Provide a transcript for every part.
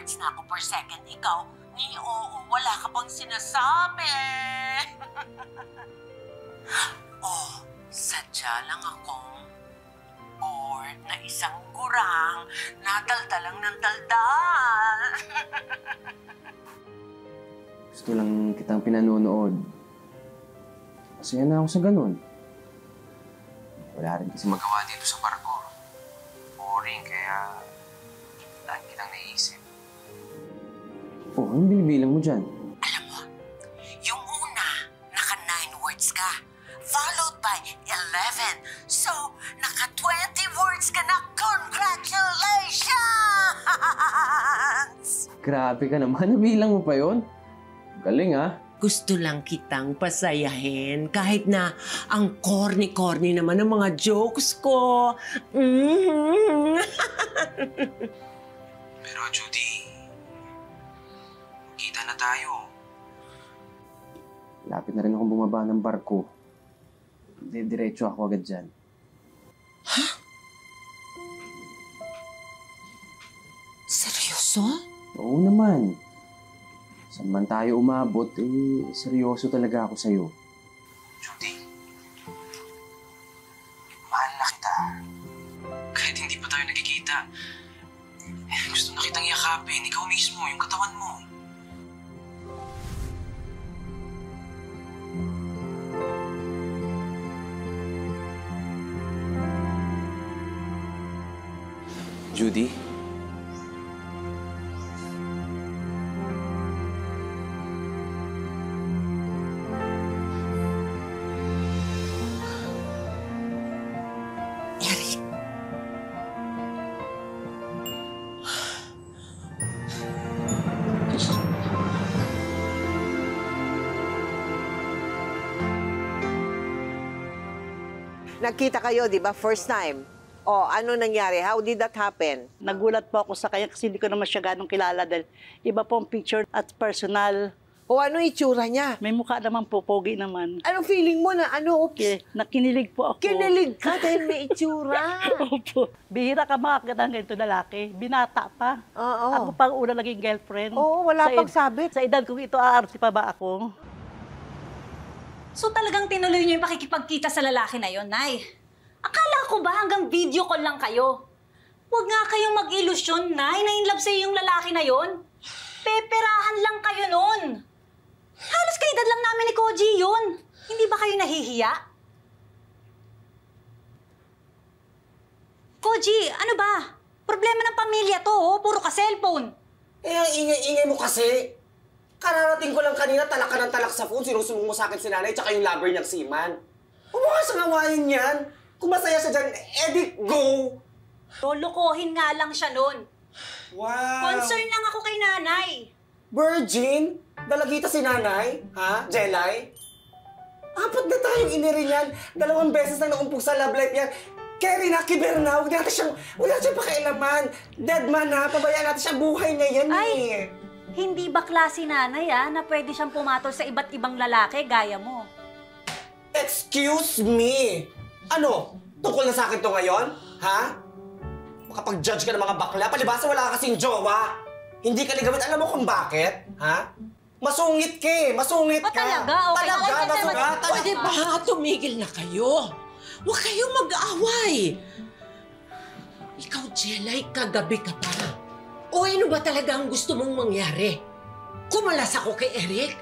words na ako per second. Ikaw, ni oo, wala ka pang sinasabi. Oh, sadya lang akong bored na isang gurang na daldalang ng daldal. Gusto lang kitang pinanonood. Masaya na ako sa ganun. Wala rin kasi magawa dito sa barko. Boring, kaya lagi kitang naiisip. Oh, anong binibilang mo dyan? Alam mo, yung una, naka 9 words ka, followed by 11. So, naka 20 words ka na. Congratulations! Grabe ka naman. Nabilang mo pa yon? Galing, ha? Gusto lang kitang pasayahin kahit na ang corny-corny naman ng mga jokes ko. Pero, Judy, kita na tayo. Lapit na rin akong bumaba ng barko. Diretso ako agad dyan. Ha? Seryoso? Oo naman. Saan man tayo umabot, seryoso talaga ako sa'yo. Judy, mahal na kita. Kahit hindi pa tayo nagkikita, gusto na kitang yakapin. Ikaw mismo, yung katawan mo. Judy? Nagkita kayo, di ba? First time. O, ano nangyari? How did that happen? Nagulat po ako sa kanya kasi hindi ko naman siya ganong kilala dahil iba po ang picture at personal. O, ano itsura niya? May mukha naman po, pogi naman. Anong feeling mo na ano? Okay, nakinilig po ako. Kinilig ka dahil may itsura. Opo. Bihira ka makakita ng ganito lalaki. Binata pa. Oo. Ako pang una naging girlfriend. Oo, wala pang sabit. Sa edad kong ito, aarte pa ba ako? So talagang tinuloy niyo yung pakikipagkita sa lalaki na yon, Nay? Akala ko ba hanggang video call lang kayo? Huwag nga kayong mag-ilusyon, Nay, na in love sa'yo yung lalaki na yon. Peperahan lang kayo nun. Halos kaedad lang namin ni Koji yun. Hindi ba kayo nahihiya? Koji, ano ba? Problema ng pamilya to, oh. Puro ka cellphone. Eh, ang ingay-ingay mo kasi. Kararating ko lang kanina, talak ka ng talak sa phone, sinusumbong mo sa akin si nanay, tsaka yung lover niyang si Man. Huwag mo nga siyang awayin yan. Kung masaya siya dyan, edi go! Lulukohin nga lang siya nun. Wow! Concern lang ako kay nanay. Virgin? Dalagita si nanay? Ha? Jelay? Apat na tayong iniri niyan. 2 beses na naumpog sa love life niyan. Kerry na, kiber na. Huwag natin siyang pakialaman. Dead man ha, pabayaan natin siya. Buhay niya yan eh. Hindi bakla si nanay na pwede siyang pumatol sa iba't ibang lalaki gaya mo. Excuse me! Ano? Tungkol na sa akin to ngayon? Ha? Makapag-judge ka ng mga bakla, palibasa wala ka kasing jowa. Hindi ka ligamit, alam mo kung bakit? Ha? Masungit ka eh! Masungit ka! Talaga? Okay. Talaga, masugat! Pwede ba tumigil na kayo? Huwag kayong mag-aaway. Ikaw, Jelay, kagabi ka pa. O ano ba talaga ang gusto mong mangyari? Kumalas ako kay Eric?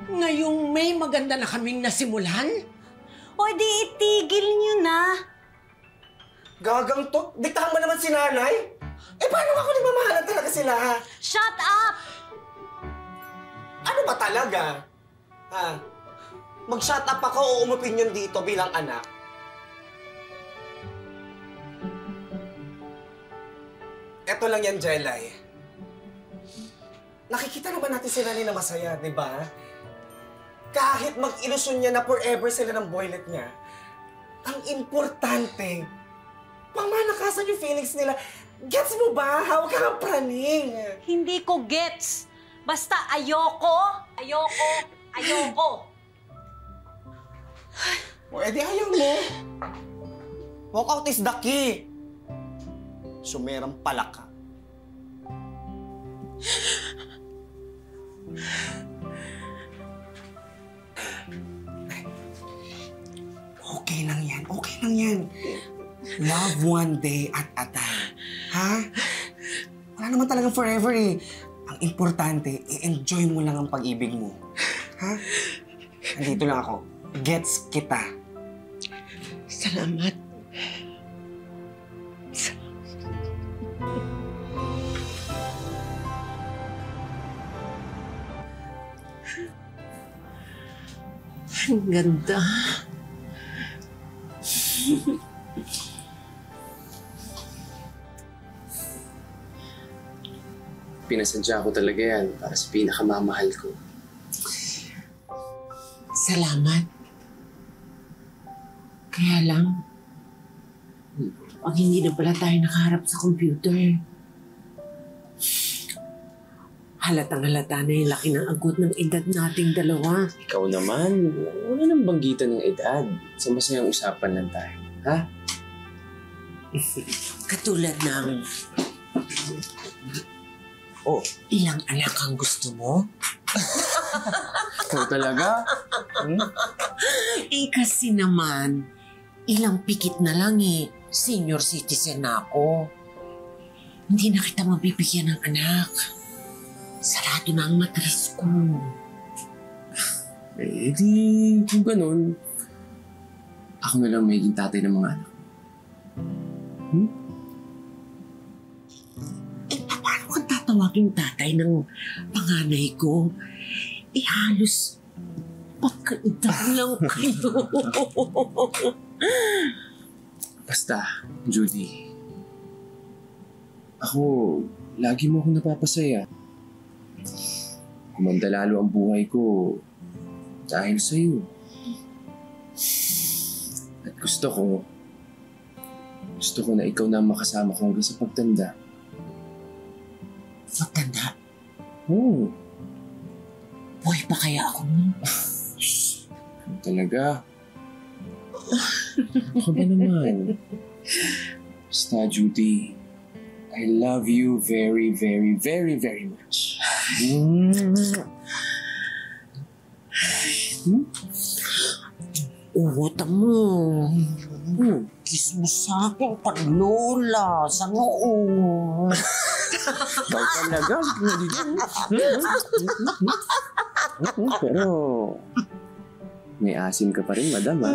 Ngayong may maganda na kaming nasimulan? O di itigil niyo na. Gagang to? Diktahan mo naman si nanay? Eh, paano ako nagmamahalan talaga sila, ha? Shut up! Ano ba talaga? Ha? Mag-shut up ako o umopinyon dito bilang anak? Eto lang yan, Jelay. Nakikita naman natin si nanay na masaya, di ba? Kahit mag-ilusyon niya na forever sila ng boylet niya, ang importante, pamanakasan yung feelings nila. Gets mo ba? Hawag ka ng praning. Hindi ko gets. Basta ayoko, ayoko, ayoko. O, edi ayaw mo. Walk out is the key. Sumerang pala ka. Okay lang yan. Okay lang yan. Love one day at a time. Ha? Wala naman talagang forever eh. Ang importante, i-enjoy mo lang ang pag-ibig mo. Ha? Nandito lang ako. Gets kita. Salamat. Ang ganda. Pinasadya ko talaga yan para sa pinakamamahal ko. Salamat. Kaya lang, pag hindi na pala tayo nakaharap sa computer, halatang halata na yung laki ng agod ng edad nating dalawa. Ikaw naman, wala nang banggitan ng edad. Sa masayang usapan lang tayo. Ha? Katulad ng, Oh, ilang anak ang gusto mo? ikaw talaga? Eh kasi naman, ilang pikit na lang eh. Senior citizen na ako. Hindi na kita mabibigyan ng anak. Sarado na ang matris ko. Eh di, kung ganun, ako na lang magiging tatay ng mga anak. Eh, paano kang tatawaging tatay ng panganay ko? Eh, halos pagkaedad lang kayo. Basta, Judy. Ako, lagi mo akong napapasaya. Kumanda lalo ang buhay ko dahil sa'yo. At gusto ko na ikaw na ang makasama ko hanggang sa pagtanda. Magtanda, Oo, buhay pa kaya ako nun? talaga. Ako ba naman? Basta, Judy, I love you very, very, very, very much. Uwata mo. Kiss mo sa akin, panlola, sa noo. Ikaw talaga. Pero, may asim ka pa rin, madam, ha?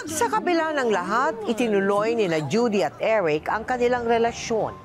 Sa kabila ng lahat, itinuloy ni na Judy at Eric ang kanilang relasyon